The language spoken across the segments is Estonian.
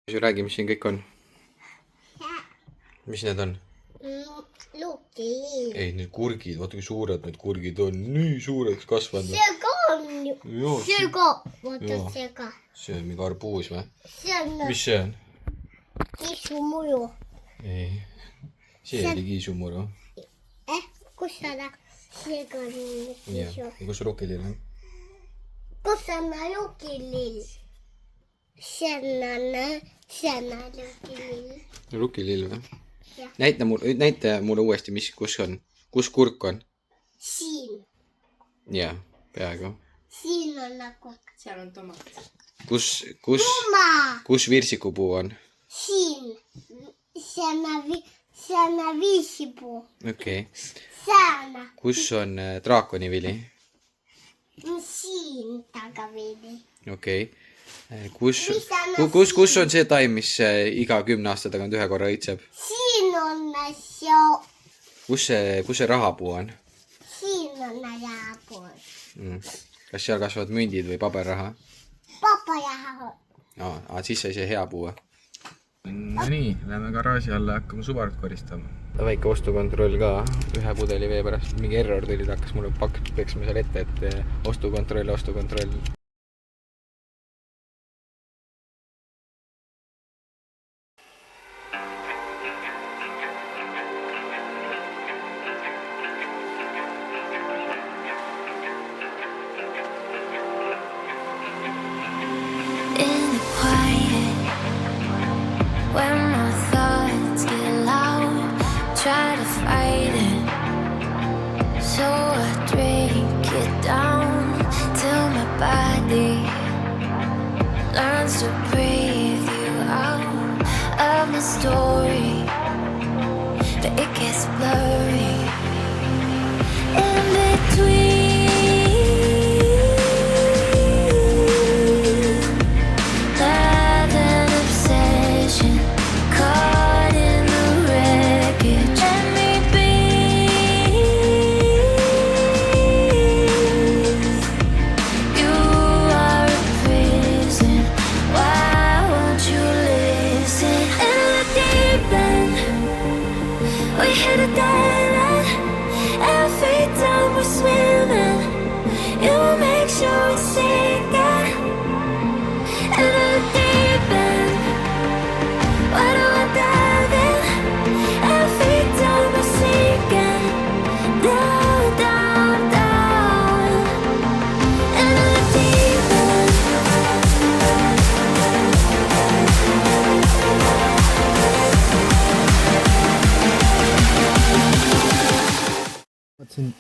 Räägi, mis siin kõik on? Mis need on? Luukilill. Ei, need kurgid, vaata kui suured need kurgid on, nii suureks kasvanud. See ka on ju. See ka, vaata see ka. See on mingi arbuus või? See on Mis see on? kiisumuru. Ei, see oli kiisumuru. Kus sa läks? See ka on kiisu. Ja kus ruukilill on? Kus on luukilill? See on luukilill. Ruukilill või? Jah. Näita mulle uuesti, kus on. Kus kurk on? Siin. Jaa, peaaegu. Siin on nagu. Seal on tomat. Kus virsikupuu on? Siin. See on viisipuu. Okei. Sääna. Kus on draakonivili? Siin tagaveidi. Okei. Kus on see taim, mis iga 10 aasta tagant ühe korra õitseb? Siin on see. Kus see rahapuu on? Siin on rahapuu. Kas seal kasvavad mündid või paberraha? Papajaha. Siis sai see hea puu. Nii, läheme garaaži alla ja hakkame subarat koristama. Väike ostukontroll ka, ühe pudeli vee pärast. Mingi error tuli, ta hakkas mulle peksma seal ette, et ostukontroll. When my thoughts get loud, try to fight it. So I drink it down till my body learns to breathe you out of my story. But it gets blurry in between.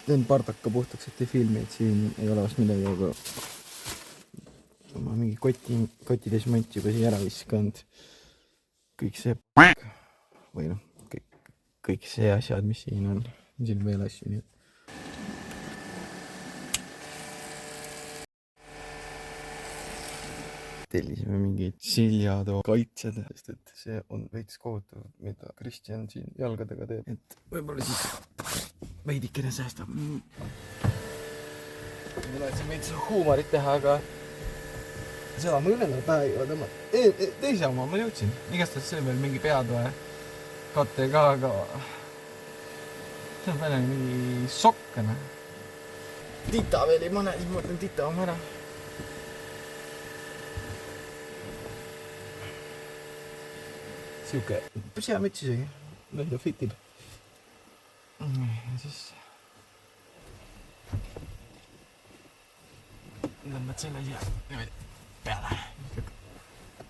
Teen pardaka puhtaks, et ei filmi, et siin ei ole vast midagi, aga ma mingi kotides mant juba siia ära viskanud. Kõik see või noh, kõik see asjad, mis siin on siin veel asju, nii et tellisime mingeid siljatoo kaitsed, sest et see on veits kohutav, mida Kristjan siin jalgadega teeb, et võib-olla siis veidikene säästab. Ma tahtsin veits huumorit teha, aga seda ma ülendal pähe ei ole tõmmata. Teise oma ma jõudsin. Igastades see veel mingi peatoe katte ka, aga see on välja mingi sokkene. Tita veel ei pane, siis ma mõtlen tita oma ära. Siuke hea müts isegi. Välja fitib. Ja siis tõmbad selle siia peale.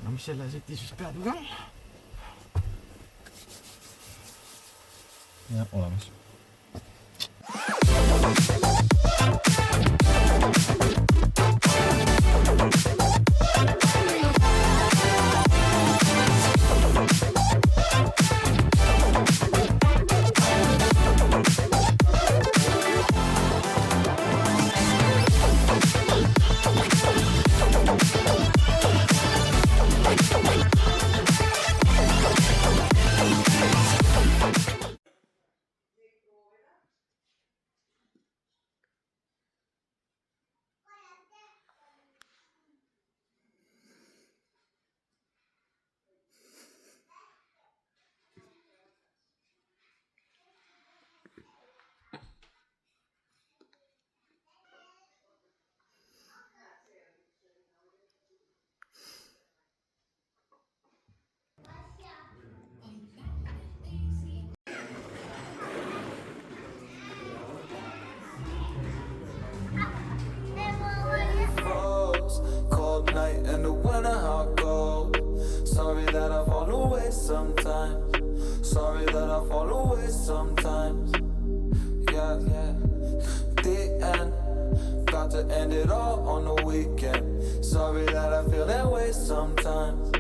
No mis selle setis vist peadu ka? Ja olemas. Sorry that I fall away sometimes. Yeah, yeah. The end. Got to end it all on the weekend. Sorry that I feel that way sometimes.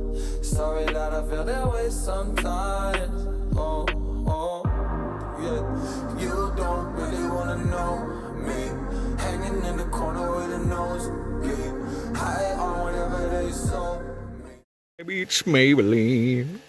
Sorry that I feel that way sometimes. Oh, oh, yeah. You don't really wanna know me. Hanging in the corner with a nosebleed. High on whatever they sold me. Maybe it's Maybelline.